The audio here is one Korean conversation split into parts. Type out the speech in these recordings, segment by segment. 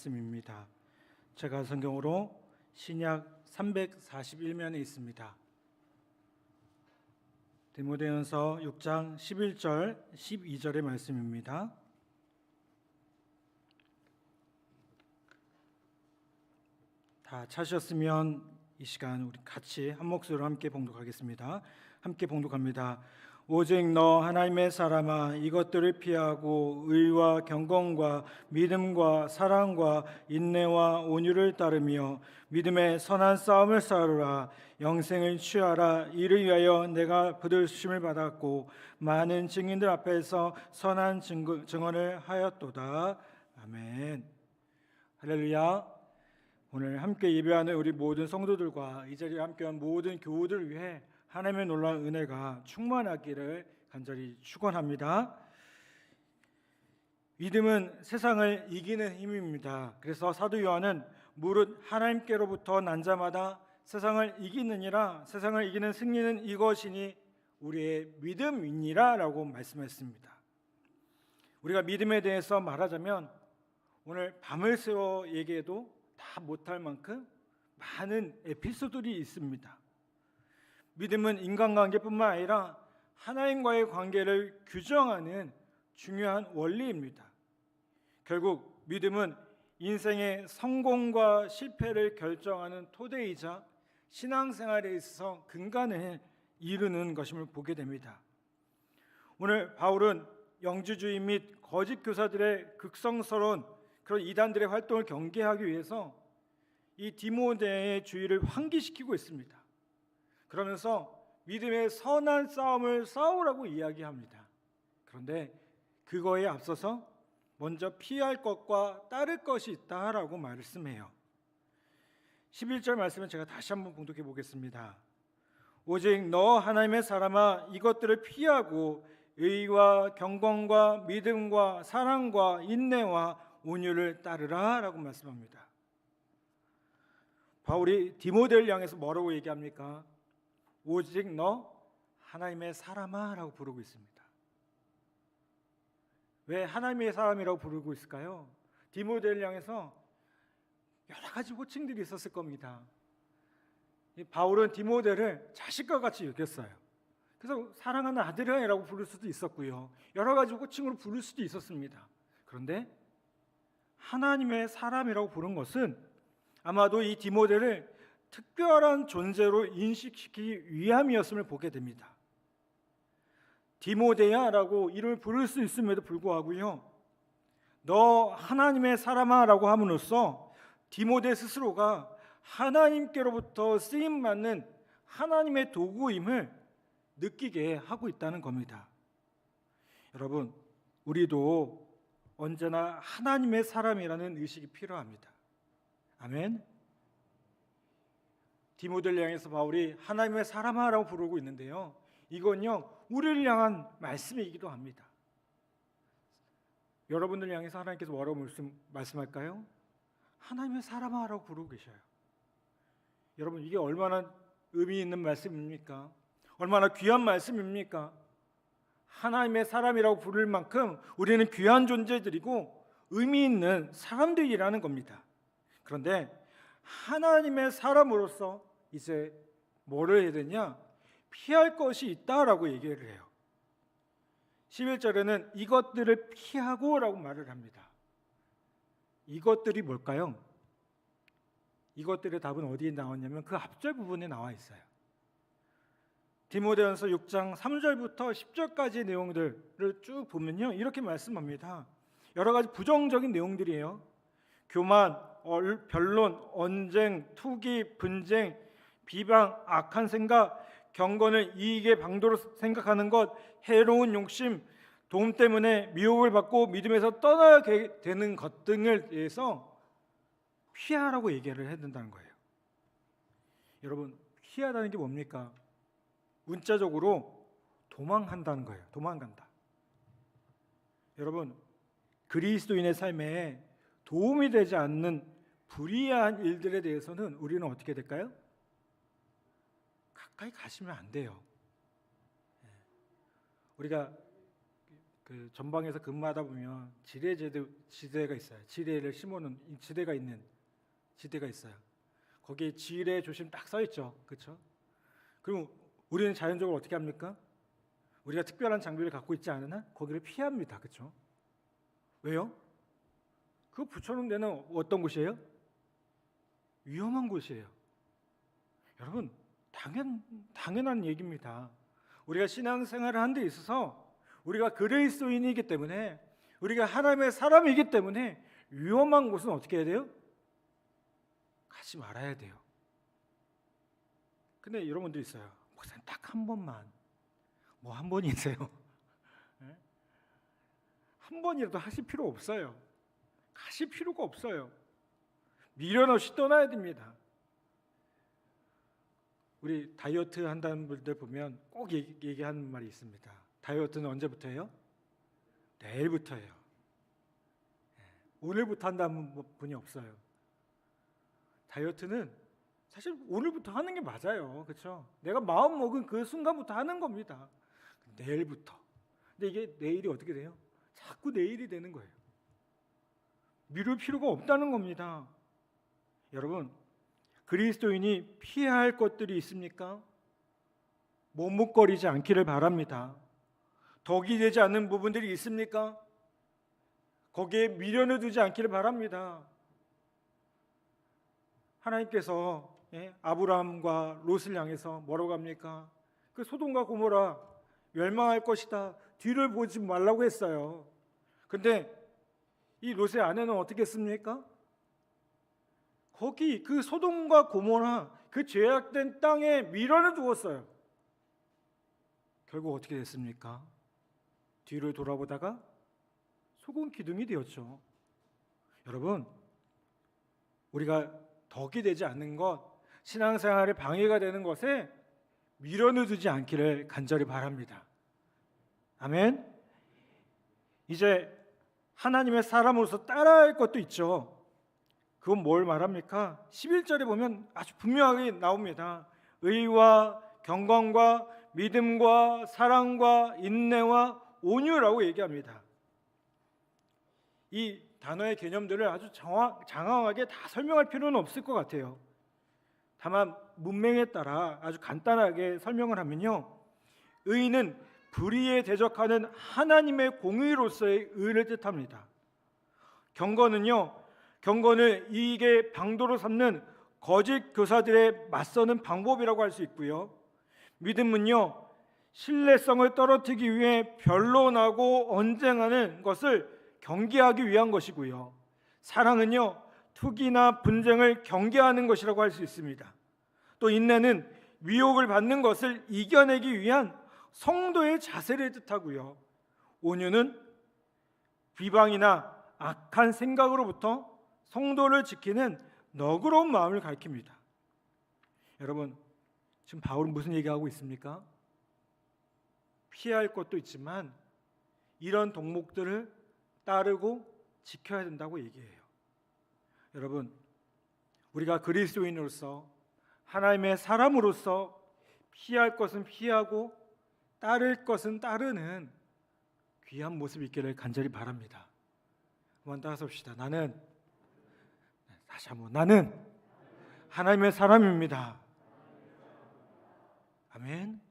말씀입니다. 제가 성경으로 신약 341면에 있습니다. 디모데전서 6장 11절 12절의 말씀입니다. 다 찾으셨으면 이 시간 우리 같이 한 목소리로 함께 봉독하겠습니다. 함께 봉독합니다. 오직 너 하나님의 사람아, 이것들을 피하고 의와 경건과 믿음과 사랑과 인내와 온유를 따르며 믿음의 선한 싸움을 싸우라. 영생을 취하라. 이를 위하여 내가 부르심을 받았고 많은 증인들 앞에서 선한 증언을 하였도다. 아멘. 할렐루야. 오늘 함께 예배하는 우리 모든 성도들과 이 자리에 함께한 모든 교우들을 위해 하나님의 놀라운 은혜가 충만하기를 간절히 축원합니다. 믿음은 세상을 이기는 힘입니다. 그래서 사도 요한은 무릇 하나님께로부터 난 자마다 세상을 이기느니라. 세상을 이기는 승리는 이것이니 우리의 믿음이니라 라고 말씀했습니다. 우리가 믿음에 대해서 말하자면 오늘 밤을 새워 얘기해도 다 못할 만큼 많은 에피소드들이 있습니다. 믿음은 인간관계뿐만 아니라 하나님과의 관계를 규정하는 중요한 원리입니다. 결국 믿음은 인생의 성공과 실패를 결정하는 토대이자 신앙생활에 있어서 근간을 이루는 것임을 보게 됩니다. 오늘 바울은 영주주의 및 거짓 교사들의 극성스러운 그런 이단들의 활동을 경계하기 위해서 이 디모데의 주의를 환기시키고 있습니다. 그러면서 믿음의 선한 싸움을 싸우라고 이야기합니다. 그런데 그거에 앞서서 먼저 피할 것과 따를 것이 있다라고 말씀해요. 11절 말씀은 제가 다시 한번 봉독해 보겠습니다. 오직 너 하나님의 사람아, 이것들을 피하고 의와 경건과 믿음과 사랑과 인내와 온유를 따르라 라고 말씀합니다. 바울이 디모데를 향해서 뭐라고 얘기합니까? 오직 너 하나님의 사람아 라고 부르고 있습니다. 왜 하나님의 사람이라고 부르고 있을까요? 디모데를 향해서 여러 가지 호칭들이 있었을 겁니다. 바울은 디모데를 자식과 같이 여겼어요. 그래서 사랑하는 아들이라고 부를 수도 있었고요, 여러 가지 호칭으로 부를 수도 있었습니다. 그런데 하나님의 사람이라고 부른 것은 아마도 이 디모데를 특별한 존재로 인식시키기 위함이었음을 보게 됩니다. 디모데야라고 이름을 부를 수 있음에도 불구하고요, 너 하나님의 사람아라고 함으로써 디모데 스스로가 하나님께로부터 쓰임받는 하나님의 도구임을 느끼게 하고 있다는 겁니다. 여러분, 우리도 언제나 하나님의 사람이라는 의식이 필요합니다. 아멘. 디모데를 향해서 바울이 하나님의 사람아라고 부르고 있는데요, 이건요 우리를 향한 말씀이기도 합니다. 여러분들 향해서 하나님께서 뭐라고 말씀할까요? 하나님의 사람아라고 부르고 계셔요. 여러분, 이게 얼마나 의미 있는 말씀입니까? 얼마나 귀한 말씀입니까? 하나님의 사람이라고 부를 만큼 우리는 귀한 존재들이고 의미 있는 사람들이라는 겁니다. 그런데 하나님의 사람으로서 이제 뭐를 해야 되냐? 피할 것이 있다라고 얘기를 해요. 11절에는 이것들을 피하고 라고 말을 합니다. 이것들이 뭘까요? 이것들의 답은 어디에 나왔냐면 그 앞절 부분에 나와 있어요. 디모데전서 6장 3절부터 10절까지의 내용들을 쭉 보면요, 이렇게 말씀합니다. 여러 가지 부정적인 내용들이에요. 교만, 변론, 언쟁, 투기, 분쟁, 비방, 악한 생각, 경건을 이익의 방도로 생각하는 것, 해로운 욕심, 도움 때문에 미혹을 받고 믿음에서 떠나야 되는 것 등을 대해서 피하라고 얘기를 해야 된다는 거예요. 여러분, 피하다는 게 뭡니까? 문자적으로 도망한다는 거예요. 도망간다. 여러분, 그리스도인의 삶에 도움이 되지 않는 불이한 일들에 대해서는 우리는 어떻게 될까요? 가까이 가시면 안 돼요. 우리가 그 전방에서 근무하다 보면 지대가 있어요. 지뢰를 심어놓은 지대가 있는 지대가 있어요. 거기에 지뢰 조심 딱 써 있죠, 그렇죠? 그럼 우리는 자연적으로 어떻게 합니까? 우리가 특별한 장비를 갖고 있지 않으나 거기를 피합니다, 그렇죠? 왜요? 그 붙여놓은 데는 어떤 곳이에요? 위험한 곳이에요. 여러분, 당연한 얘기입니다. 우리가 신앙생활을 하는 데 있어서 우리가 그리스도인이기 때문에, 우리가 하나님의 사람이기 때문에 위험한 곳은 어떻게 해야 돼요? 가지 말아야 돼요. 근데 여러분들 있어요. 목사님 딱 한 번만, 뭐 한 번이세요? 한 번이라도 하실 필요 없어요. 가실 필요가 없어요. 미련 없이 떠나야 됩니다. 우리 다이어트 한다는 분들 보면 꼭 얘기하는 말이 있습니다. 다이어트는 언제부터예요? 내일부터예요. 오늘부터 한다는 분이 없어요. 다이어트는 사실 오늘부터 하는 게 맞아요, 그렇죠? 내가 마음 먹은 그 순간부터 하는 겁니다. 내일부터. 근데 이게 내일이 어떻게 돼요? 자꾸 내일이 되는 거예요. 미룰 필요가 없다는 겁니다. 여러분, 그리스도인이 피해야 할 것들이 있습니까? 머뭇거리지 않기를 바랍니다. 덕이 되지 않는 부분들이 있습니까? 거기에 미련을 두지 않기를 바랍니다. 하나님께서 아브라함과 롯을 향해서 뭐라고 합니까? 그 소돔과 고모라 멸망할 것이다, 뒤를 보지 말라고 했어요. 근데 이 롯의 아내는 어떻게 했습니까? 거기 그 소돔과 고모라 그 죄악된 땅에 미련을 두었어요. 결국 어떻게 됐습니까? 뒤를 돌아보다가 소금 기둥이 되었죠. 여러분, 우리가 덕이 되지 않는 것, 신앙생활에 방해가 되는 것에 미련을 두지 않기를 간절히 바랍니다. 아멘. 이제 하나님의 사람으로서 따라할 것도 있죠. 그건 뭘 말합니까? 11절에 보면 아주 분명하게 나옵니다. 의와 경건과 믿음과 사랑과 인내와 온유라고 얘기합니다. 이 단어의 개념들을 아주 장황하게 다 설명할 필요는 없을 것 같아요. 다만 문맥에 따라 아주 간단하게 설명을 하면요, 의는 불의에 대적하는 하나님의 공의로서의 의를 뜻합니다. 경건을 이익의 방도로 삼는 거짓 교사들의 맞서는 방법이라고 할 수 있고요, 믿음은요, 신뢰성을 떨어뜨리기 위해 변론하고 언쟁하는 것을 경계하기 위한 것이고요, 사랑은요, 투기나 분쟁을 경계하는 것이라고 할 수 있습니다. 또 인내는 위협을 받는 것을 이겨내기 위한 성도의 자세를 뜻하고요, 온유는 비방이나 악한 생각으로부터 성도를 지키는 너그러운 마음을 가리킵니다. 여러분, 지금 바울은 무슨 얘기하고 있습니까? 피할 것도 있지만 이런 덕목들을 따르고 지켜야 된다고 얘기해요. 여러분, 우리가 그리스도인으로서, 하나님의 사람으로서 피할 것은 피하고 따를 것은 따르는 귀한 모습이 있기를 간절히 바랍니다. 한번 따라서 나는, 다시 한번, 나는 하나님의 사람입니다. 아멘.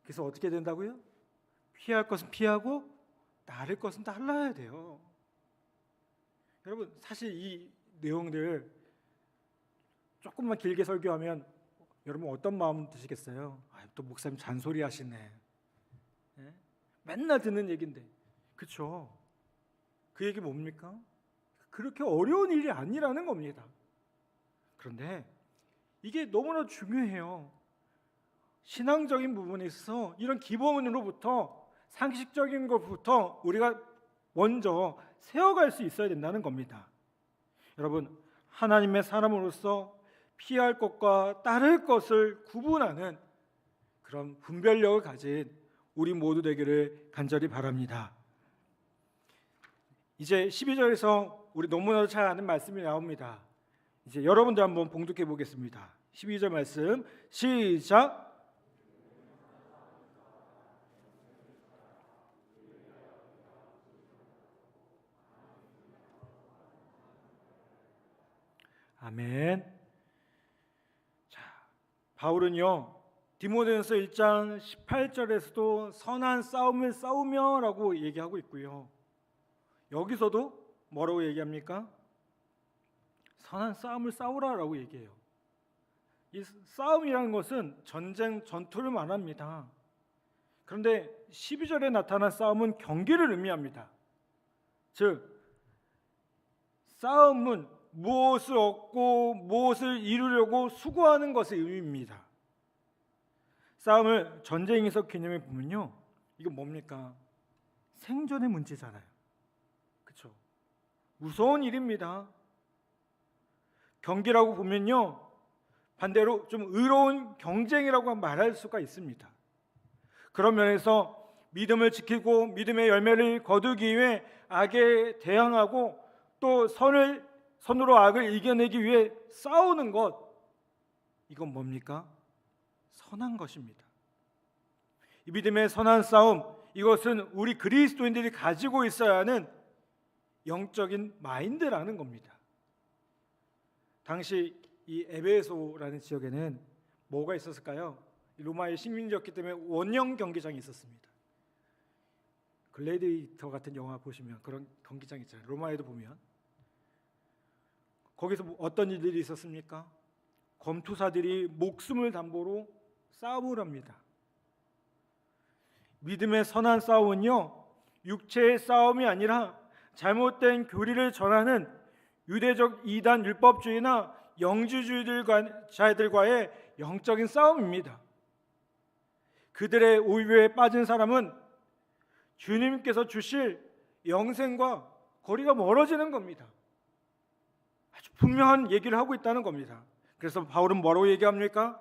그래서 어떻게 된다고요? 피할 것은 피하고 따를 것은 따라야 돼요. 여러분, 사실 이 내용들 조금만 길게 설교하면 여러분 어떤 마음 드시겠어요? 또 목사님 잔소리 하시네. 맨날 듣는 얘기인데, 그렇죠? 그 얘기 뭡니까? 그렇게 어려운 일이 아니라는 겁니다. 그런데 이게 너무나 중요해요. 신앙적인 부분에 있어서 이런 기본으로부터, 상식적인 것부터 우리가 먼저 세워갈 수 있어야 된다는 겁니다. 여러분, 하나님의 사람으로서 피할 것과 따를 것을 구분하는 그런 분별력을 가진 우리 모두 되기를 간절히 바랍니다. 이제 12절에서 우리 너무나도 잘 아는 말씀이 나옵니다. 이제 여러분들 한번 봉독해 보겠습니다. 12절 말씀 시작. 아멘. 자, 바울은요 디모데전서 1장 18절에서도 선한 싸움을 싸우며라고 얘기하고 있고요. 여기서도 뭐라고 얘기합니까? 선한 싸움을 싸우라라고 얘기해요. 이 싸움이라는 것은 전쟁, 전투를 말합니다. 그런데 12절에 나타난 싸움은 경기를 의미합니다. 즉 싸움은 무엇을 얻고 무엇을 이루려고 수고하는 것의 의미입니다. 싸움을 전쟁에서 개념해 보면요, 이거 뭡니까? 생존의 문제잖아요. 그렇죠? 무서운 일입니다. 경기라고 보면요, 반대로 좀 의로운 경쟁이라고 말할 수가 있습니다. 그런 면에서 믿음을 지키고 믿음의 열매를 거두기 위해 악에 대항하고 또 선으로 악을 이겨내기 위해 싸우는 것, 이건 뭡니까? 선한 것입니다. 이 믿음의 선한 싸움, 이것은 우리 그리스도인들이 가지고 있어야 하는 영적인 마인드라는 겁니다. 당시 이 에베소라는 지역에는 뭐가 있었을까요? 로마의 식민지였기 때문에 원형 경기장이 있었습니다. 글래디에이터 같은 영화 보시면 그런 경기장 있잖아요. 로마에도 보면 거기서 어떤 일들이 있었습니까? 검투사들이 목숨을 담보로 싸움을 합니다. 믿음의 선한 싸움은요, 육체의 싸움이 아니라 잘못된 교리를 전하는 유대적 이단 율법주의나 영주주의자들과의 영적인 싸움입니다. 그들의 오유에 빠진 사람은 주님께서 주실 영생과 거리가 멀어지는 겁니다. 아주 분명한 얘기를 하고 있다는 겁니다. 그래서 바울은 뭐라고 얘기합니까?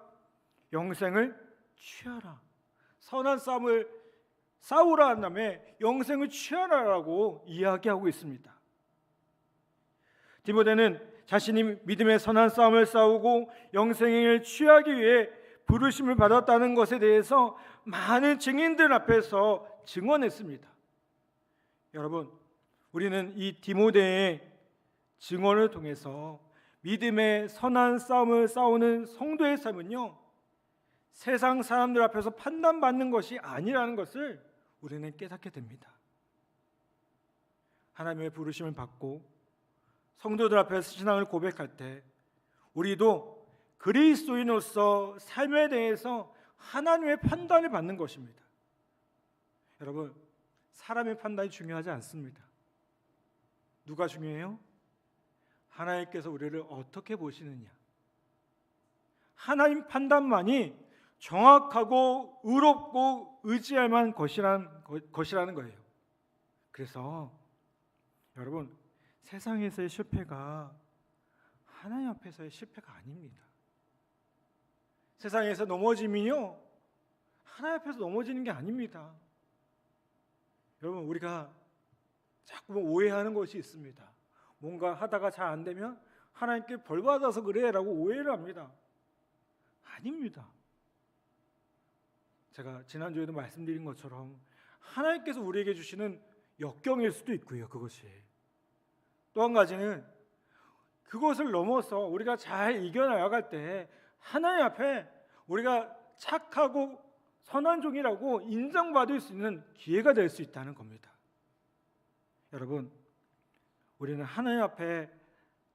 영생을 취하라. 선한 싸움을 싸우라 한 다음에 영생을 취하라라고 이야기하고 있습니다. 디모데는 자신이 믿음의 선한 싸움을 싸우고 영생을 취하기 위해 부르심을 받았다는 것에 대해서 많은 증인들 앞에서 증언했습니다. 여러분, 우리는 이 디모데의 증언을 통해서 믿음의 선한 싸움을 싸우는 성도의 삶은요, 세상 사람들 앞에서 판단받는 것이 아니라는 것을 우리는 깨닫게 됩니다. 하나님의 부르심을 받고 성도들 앞에서 신앙을 고백할 때 우리도 그리스도인으로서 삶에 대해서 하나님의 판단을 받는 것입니다. 여러분, 사람의 판단이 중요하지 않습니다. 누가 중요해요? 하나님께서 우리를 어떻게 보시느냐. 하나님 판단만이 정확하고 의롭고 의지할 만한 것이라는 거예요. 그래서 여러분, 세상에서의 실패가 하나님 앞에서의 실패가 아닙니다. 세상에서 넘어짐이요, 하나님 앞에서 넘어지는 게 아닙니다. 여러분, 우리가 자꾸 오해하는 것이 있습니다. 뭔가 하다가 잘 안 되면 하나님께 벌 받아서 그래라고 오해를 합니다. 아닙니다. 제가 지난주에도 말씀드린 것처럼 하나님께서 우리에게 주시는 역경일 수도 있고요. 그것이 또 한 가지는 그것을 넘어서 우리가 잘 이겨나갈 때 하나님 앞에 우리가 착하고 선한 종이라고 인정받을 수 있는 기회가 될 수 있다는 겁니다. 여러분, 우리는 하나님 앞에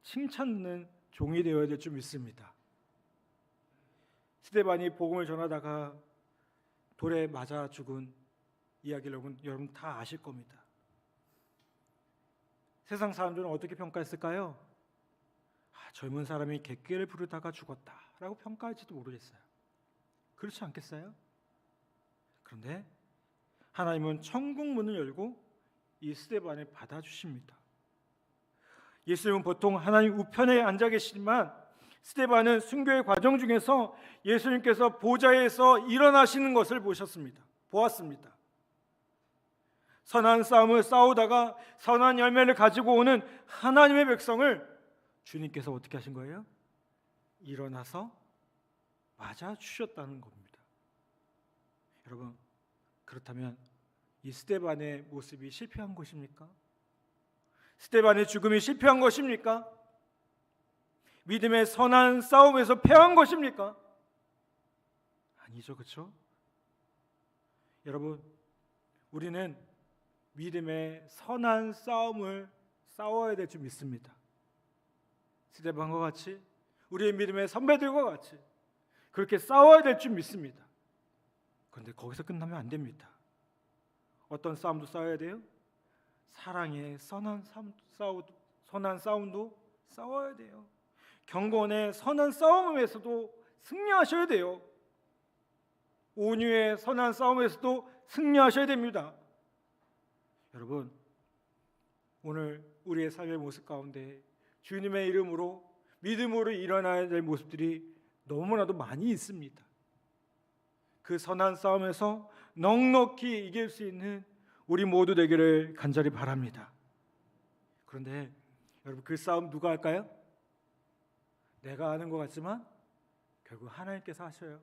칭찬받는 종이 되어야 될 줄 믿습니다. 스데반이 복음을 전하다가 돌에 맞아 죽은 이야기를 여러분 다 아실 겁니다. 세상 사람들은 어떻게 평가했을까요? 젊은 사람이 객기를 부르다가 죽었다라고 평가할지도 모르겠어요. 그렇지 않겠어요? 그런데 하나님은 천국 문을 열고 이 스데반을 받아주십니다. 예수님은 보통 하나님 우편에 앉아 계시지만 스데반은 순교의 과정 중에서 예수님께서 보좌에서 일어나시는 것을 보았습니다. 선한 싸움을 싸우다가 선한 열매를 가지고 오는 하나님의 백성을 주님께서 어떻게 하신 거예요? 일어나서 맞아 주셨다는 겁니다. 여러분, 그렇다면 이 스데반의 모습이 실패한 것입니까? 스데반의 죽음이 실패한 것입니까? 믿음의 선한 싸움에서 패한 것입니까? 아니죠, 그렇죠? 여러분, 우리는 믿음의 선한 싸움을 싸워야 될 줄 믿습니다. 스데반과 같이, 우리의 믿음의 선배들과 같이 그렇게 싸워야 될 줄 믿습니다. 그런데 거기서 끝나면 안 됩니다. 어떤 싸움도 싸워야 돼요? 사랑의 선한 싸움도 싸워야 돼요. 경건의 선한 싸움에서도 승리하셔야 돼요. 온유의 선한 싸움에서도 승리하셔야 됩니다. 여러분, 오늘 우리의 삶의 모습 가운데 주님의 이름으로 믿음으로 일어나야 될 모습들이 너무나도 많이 있습니다. 그 선한 싸움에서 넉넉히 이길 수 있는 우리 모두 되기를 간절히 바랍니다. 그런데 여러분, 그 싸움 누가 할까요? 내가 하는 것 같지만 결국 하나님께서 하셔요.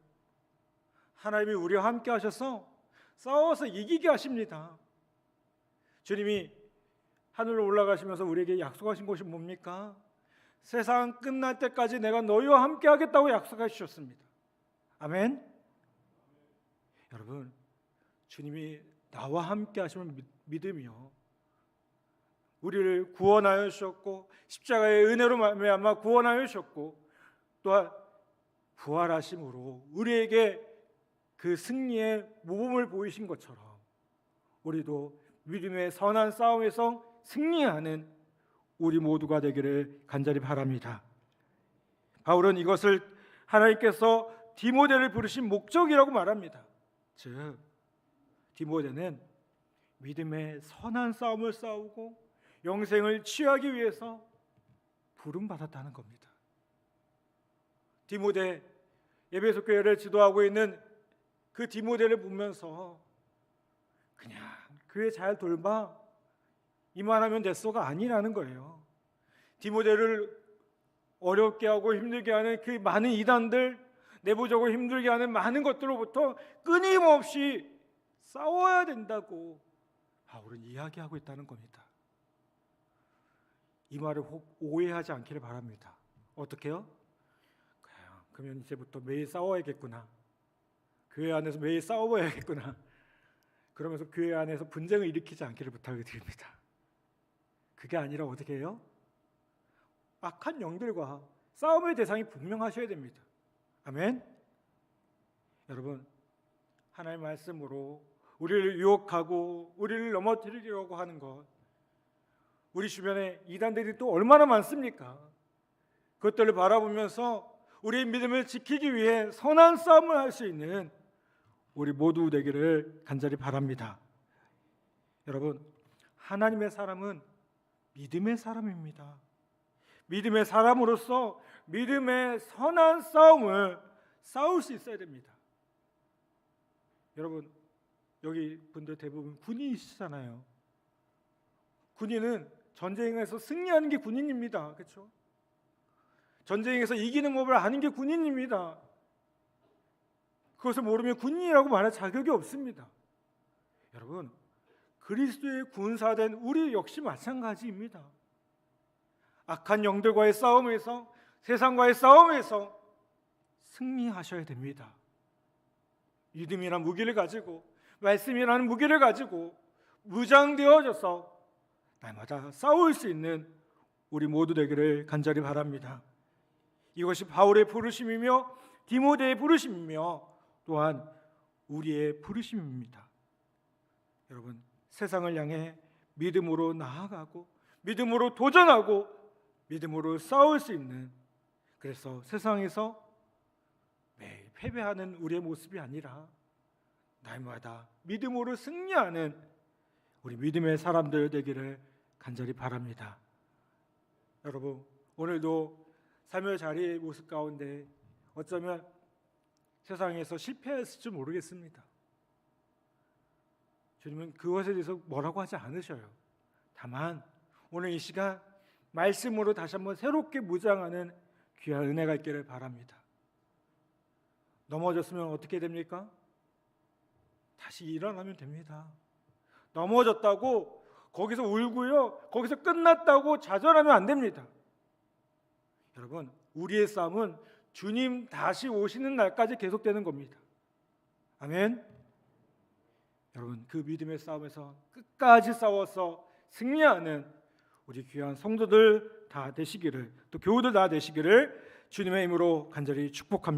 하나님이 우리와 함께 하셔서 싸워서 이기게 하십니다. 주님이 하늘로 올라가시면서 우리에게 약속하신 것이 뭡니까? 세상 끝날 때까지 내가 너희와 함께 하겠다고 약속해 주셨습니다. 아멘. 여러분, 주님이 나와 함께 하시면 믿음이요, 우리를 구원하여 주셨고 십자가의 은혜로 말미암아 구원하여 주셨고 또한 부활하심으로 우리에게 그 승리의 모범을 보이신 것처럼 우리도 믿음의 선한 싸움에서 승리하는 우리 모두가 되기를 간절히 바랍니다. 바울은 이것을 하나님께서 디모데를 부르신 목적이라고 말합니다. 즉, 디모데는 믿음의 선한 싸움을 싸우고 영생을 취하기 위해서 부름받았다는 겁니다. 디모데, 에베소 교회를 지도하고 있는 그 디모데를 보면서 그냥 교회 잘 돌봐 이만하면 됐어가 아니라는 거예요. 디모데를 어렵게 하고 힘들게 하는 그 많은 이단들, 내부적으로 힘들게 하는 많은 것들로부터 끊임없이 싸워야 된다고 바울은 이야기하고 있다는 겁니다. 이 말을 혹 오해하지 않기를 바랍니다. 어떻게요? 그러면 이제부터 매일 싸워야겠구나, 교회 안에서 매일 싸워야겠구나, 그러면서 교회 안에서 분쟁을 일으키지 않기를 부탁을 드립니다. 그게 아니라 어떻게 해요? 악한 영들과 싸움의 대상이 분명하셔야 됩니다. 아멘. 여러분, 하나님의 말씀으로 우리를 유혹하고 우리를 넘어뜨리려고 하는 것, 우리 주변에 이단들이 또 얼마나 많습니까? 그것들을 바라보면서 우리의 믿음을 지키기 위해 선한 싸움을 할 수 있는 우리 모두 되기를 간절히 바랍니다. 여러분, 하나님의 사람은 믿음의 사람입니다. 믿음의 사람으로서 믿음의 선한 싸움을 싸울 수 있어야 됩니다. 여러분, 여기 분들 대부분 군인이시잖아요. 군인은 전쟁에서 승리하는 게 군인입니다. 그렇죠? 전쟁에서 이기는 법을 아는 게 군인입니다. 그것을 모르면 군인이라고 말할 자격이 없습니다. 여러분, 그리스도의 군사된 우리 역시 마찬가지입니다. 악한 영들과의 싸움에서, 세상과의 싸움에서 승리하셔야 됩니다. 믿음이란 무기를 가지고, 말씀이라는 무기를 가지고 무장되어져서 날마다 싸울 수 있는 우리 모두 되기를 간절히 바랍니다. 이것이 바울의 부르심이며 디모데의 부르심이며 또한 우리의 부르심입니다. 여러분, 세상을 향해 믿음으로 나아가고 믿음으로 도전하고 믿음으로 싸울 수 있는, 그래서 세상에서 매일 패배하는 우리의 모습이 아니라 날마다 믿음으로 승리하는 우리 믿음의 사람들 되기를 간절히 바랍니다. 여러분, 오늘도 삶의 자리의 모습 가운데 어쩌면 세상에서 실패했을지 모르겠습니다. 주님은 그것에 대해서 뭐라고 하지 않으셔요. 다만 오늘 이 시간 말씀으로 다시 한번 새롭게 무장하는 귀한 은혜가 있기를 바랍니다. 넘어졌으면 어떻게 됩니까? 다시 일어나면 됩니다. 넘어졌다고 거기서 울고요, 거기서 끝났다고 좌절하면 안 됩니다. 여러분, 우리의 싸움은 주님 다시 오시는 날까지 계속되는 겁니다. 아멘. 여러분, 그 믿음의 싸움에서 끝까지 싸워서 승리하는 우리 귀한 성도들 다 되시기를, 또 교우들 다 되시기를 주님의 이름으로 간절히 축복합니다.